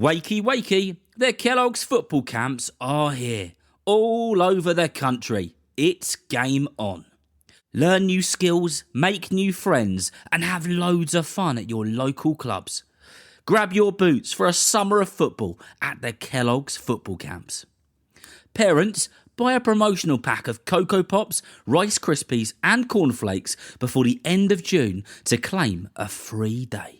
Wakey, wakey, the Kellogg's football camps are here, all over the country. It's game on. Learn new skills, make new friends, and have loads of fun at your local clubs. Grab your boots for a summer of football at the Kellogg's football camps. Parents, buy a promotional pack of Cocoa Pops, Rice Krispies, and cornflakes before the end of June to claim a free day.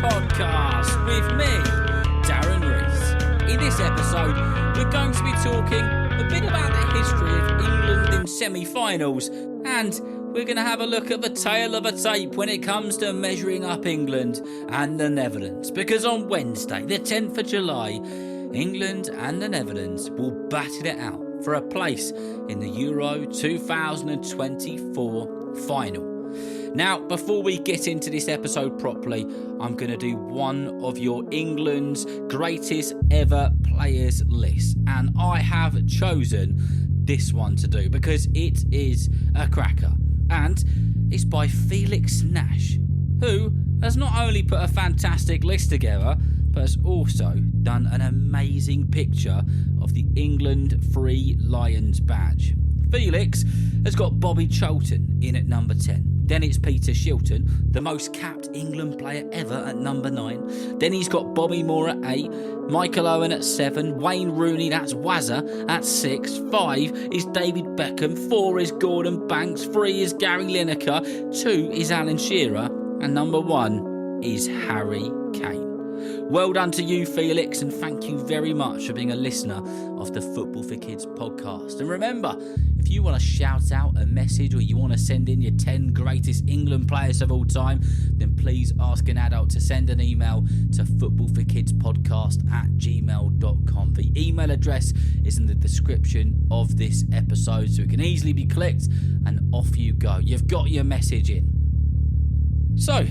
Podcast with me, Darren Rees. In this episode, we're going to be talking a bit about the history of England in semi-finals, and we're going to have a look at the tale of a tape when it comes to measuring up England and the Netherlands, because on Wednesday, the 10th of July, England and the Netherlands will battle it out for a place in the Euro 2024 final. Now, before we get into this episode properly, I'm going to do one of your England's greatest ever players list. And I have chosen this one to do because it is a cracker. And it's by Felix Nash, who has not only put a fantastic list together, but has also done an amazing picture of the England Three Lions badge. Felix has got Bobby Charlton in at number 10. Then it's Peter Shilton, the most capped England player ever at number 9. Then he's got Bobby Moore at 8, Michael Owen at 7, Wayne Rooney, that's Wazza, at 6, 5 is David Beckham, 4 is Gordon Banks, 3 is Gary Lineker, 2 is Alan Shearer, and number 1 is Harry Kane. Well done to you, Felix, and thank you very much for being a listener of the Football for Kids podcast. And remember, if you want to shout out a message or you want to send in your 10 greatest England players of all time, then please ask an adult to send an email to footballforkidspodcast@gmail.com. The email address is in the description of this episode, so it can easily be clicked and off you go. You've got your message in. So,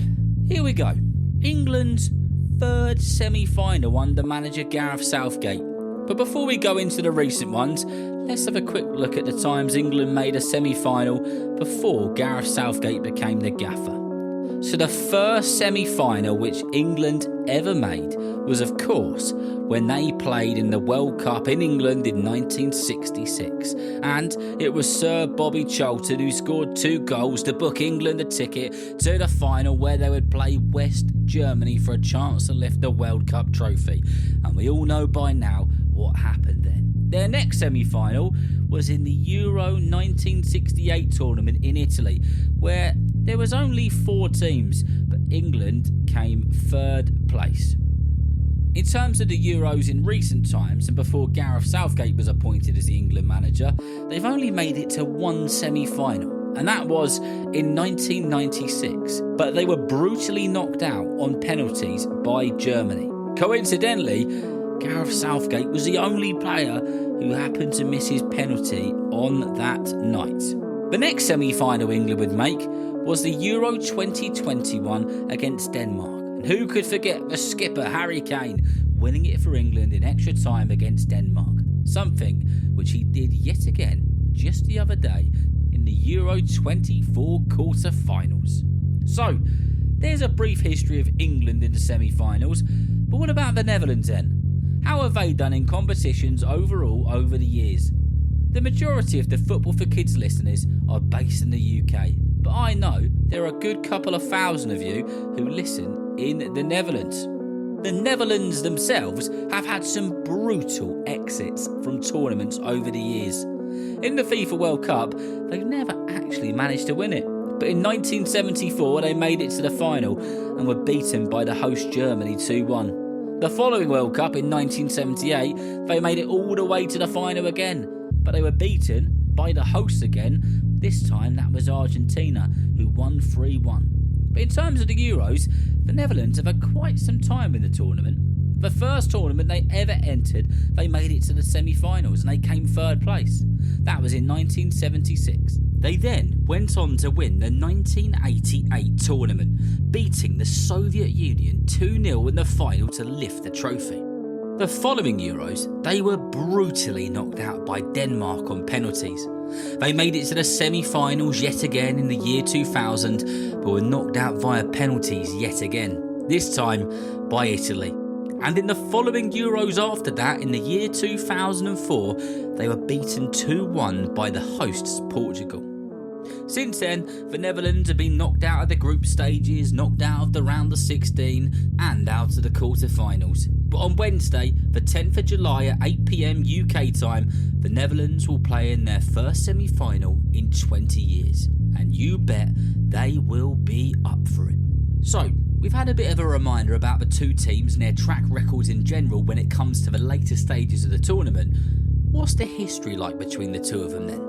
here we go. England's third semi-final under manager Gareth Southgate. But before we go into the recent ones, let's have a quick look at the times England made a semi-final before Gareth Southgate became the gaffer. So the first semi-final which England ever made was, of course, when they played in the World Cup in England in 1966. And it was Sir Bobby Charlton who scored 2 goals to book England a ticket to the final where they would play West Germany for a chance to lift the World Cup trophy. And we all know by now what happened then. Their next semi-final was in the Euro 1968 tournament in Italy, where there was only 4 teams, but England came 3rd place. In terms of the Euros in recent times, and before Gareth Southgate was appointed as the England manager, they've only made it to 1 semi-final, and that was in 1996, but they were brutally knocked out on penalties by Germany. Coincidentally, Gareth Southgate was the only player who happened to miss his penalty on that night. The next semi-final England would make was the Euro 2021 against Denmark. And who could forget the skipper Harry Kane winning it for England in extra time against Denmark? Something which he did yet again just the other day in the Euro 24 quarter-finals. So, there's a brief history of England in the semi-finals, but what about the Netherlands then? How have they done in competitions overall over the years? The majority of the Football for Kids listeners are based in the UK, but I know there are a good couple of thousand of you who listen in the Netherlands. The Netherlands themselves have had some brutal exits from tournaments over the years. In the FIFA World Cup, they've never actually managed to win it, but in 1974 they made it to the final and were beaten by the host Germany 2-1. The following World Cup in 1978, they made it all the way to the final again, but they were beaten by the hosts again. This time that was Argentina, who won 3-1. But in terms of the Euros, the Netherlands have had quite some time in the tournament. The first tournament they ever entered, they made it to the semi-finals and they came 3rd place. That was in 1976. They then went on to win the 1988 tournament, beating the Soviet Union 2-0 in the final to lift the trophy. The following Euros, they were brutally knocked out by Denmark on penalties. They made it to the semi-finals yet again in the year 2000, but were knocked out via penalties yet again, this time by Italy. And in the following Euros after that, in the year 2004, they were beaten 2-1 by the hosts Portugal. Since then, the Netherlands have been knocked out of the group stages, knocked out of the round of 16 and out of the quarter-finals. But on Wednesday, the 10th of July at 8 p.m. UK time, the Netherlands will play in their first semi-final in 20 years. And you bet they will be up for it. So, we've had a bit of a reminder about the two teams and their track records in general when it comes to the later stages of the tournament. What's the history like between the two of them then?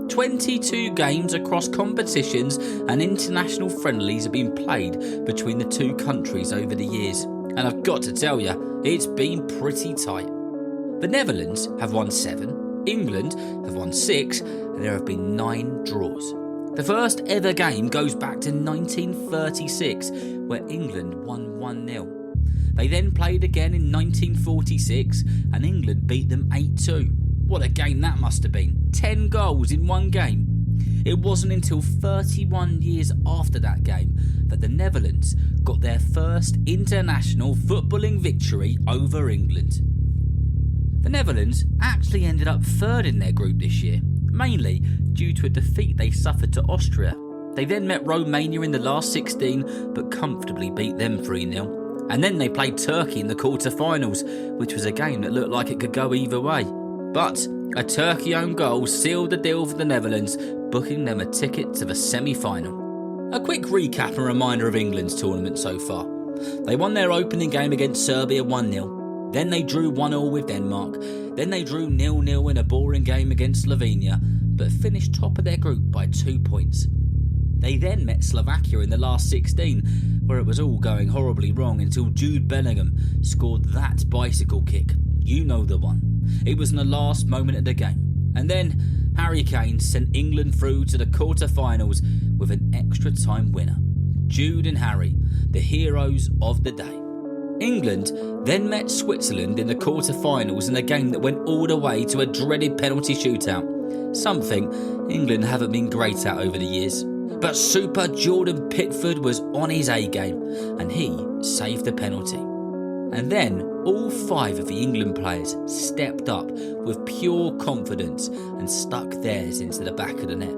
22 games across competitions and international friendlies have been played between the two countries over the years. And I've got to tell you, it's been pretty tight. The Netherlands have won 7, England have won 6, and there have been 9 draws. The first ever game goes back to 1936, where England won 1-0. They then played again in 1946, and England beat them 8-2. What a game that must have been. 10 goals in one game. It wasn't until 31 years after that game that the Netherlands got their first international footballing victory over England. The Netherlands actually ended up third in their group this year, mainly due to a defeat they suffered to Austria. They then met Romania in the last 16, but comfortably beat them 3-0. And then they played Turkey in the quarter-finals, which was a game that looked like it could go either way. But a Turkey own goal sealed the deal for the Netherlands, booking them a ticket to the semi-final. A quick recap and reminder of England's tournament so far. They won their opening game against Serbia 1-0, then they drew 1-1 with Denmark, then they drew 0-0 in a boring game against Slovenia, but finished top of their group by 2 points. They then met Slovakia in the last 16, where it was all going horribly wrong until Jude Bellingham scored that bicycle kick. You know the one. It was in the last moment of the game. And then Harry Kane sent England through to the quarter-finals with an extra time winner. Jude and Harry, the heroes of the day. England then met Switzerland in the quarter-finals in a game that went all the way to a dreaded penalty shootout. Something England haven't been great at over the years. But super Jordan Pickford was on his A-game and he saved the penalty. And then all 5 of the England players stepped up with pure confidence and stuck theirs into the back of the net.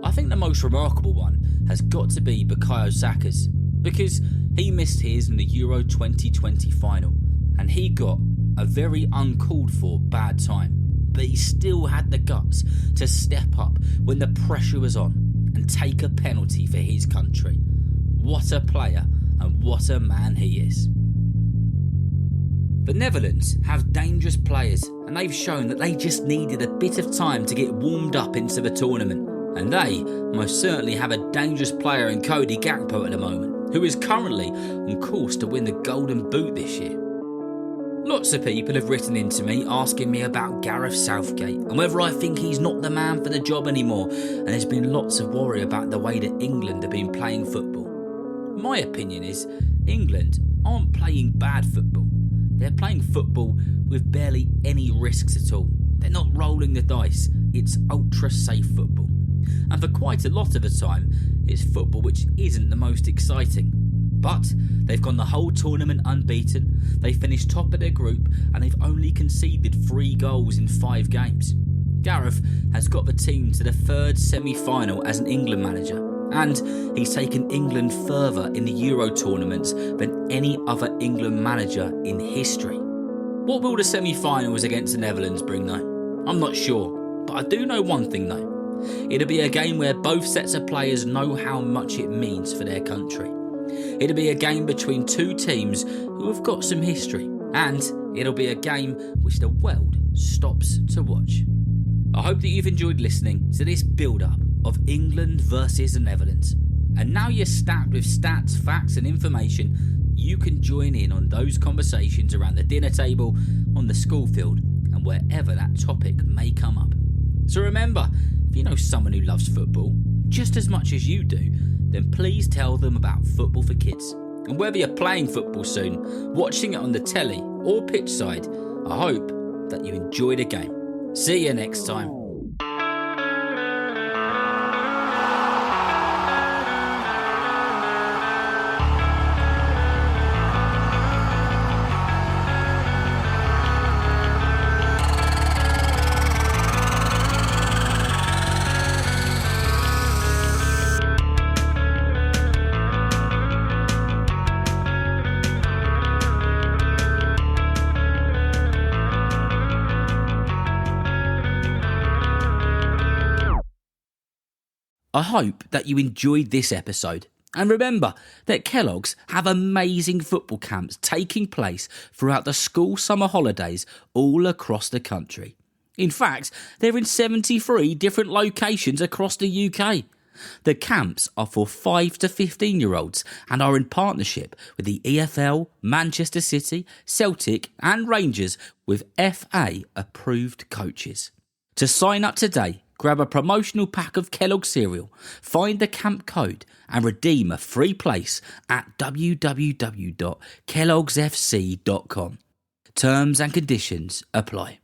I think the most remarkable one has got to be Bukayo Saka's, because he missed his in the Euro 2020 final and he got a very uncalled for bad time, but he still had the guts to step up when the pressure was on and take a penalty for his country. What a player and what a man he is. The Netherlands have dangerous players and they've shown that they just needed a bit of time to get warmed up into the tournament. And they most certainly have a dangerous player in Cody Gakpo at the moment, who is currently on course to win the Golden Boot this year. Lots of people have written into me asking me about Gareth Southgate and whether I think he's not the man for the job anymore, and there's been lots of worry about the way that England have been playing football. My opinion is England aren't playing bad football. They're playing football with barely any risks at all. They're not rolling the dice. It's ultra safe football. And for quite a lot of the time, it's football which isn't the most exciting. But they've gone the whole tournament unbeaten, they finished top of their group, and they've only conceded 3 goals in 5 games. Gareth has got the team to the 3rd semi-final as an England manager, and he's taken England further in the Euro tournaments than any other England manager in history. What will the semi-finals against the Netherlands bring though? I'm not sure, but I do know one thing though. It'll be a game where both sets of players know how much it means for their country. It'll be a game between 2 teams who have got some history, and it'll be a game which the world stops to watch. I hope that you've enjoyed listening to this build-up of England versus the Netherlands. And now you're stacked with stats, facts and information, you can join in on those conversations around the dinner table, on the school field, and wherever that topic may come up. So remember, if you know someone who loves football just as much as you do, then please tell them about Football for Kids. And whether you're playing football soon, watching it on the telly or pitch side, I hope that you enjoy the game. See you next time. I hope that you enjoyed this episode. And remember that Kellogg's have amazing football camps taking place throughout the school summer holidays all across the country. In fact, they're in 73 different locations across the UK. The camps are for 5 to 15-year-olds and are in partnership with the EFL, Manchester City, Celtic and Rangers with FA approved coaches. To sign up today, grab a promotional pack of Kellogg's cereal, find the camp code and redeem a free place at www.kellogg'sfc.com. Terms and conditions apply.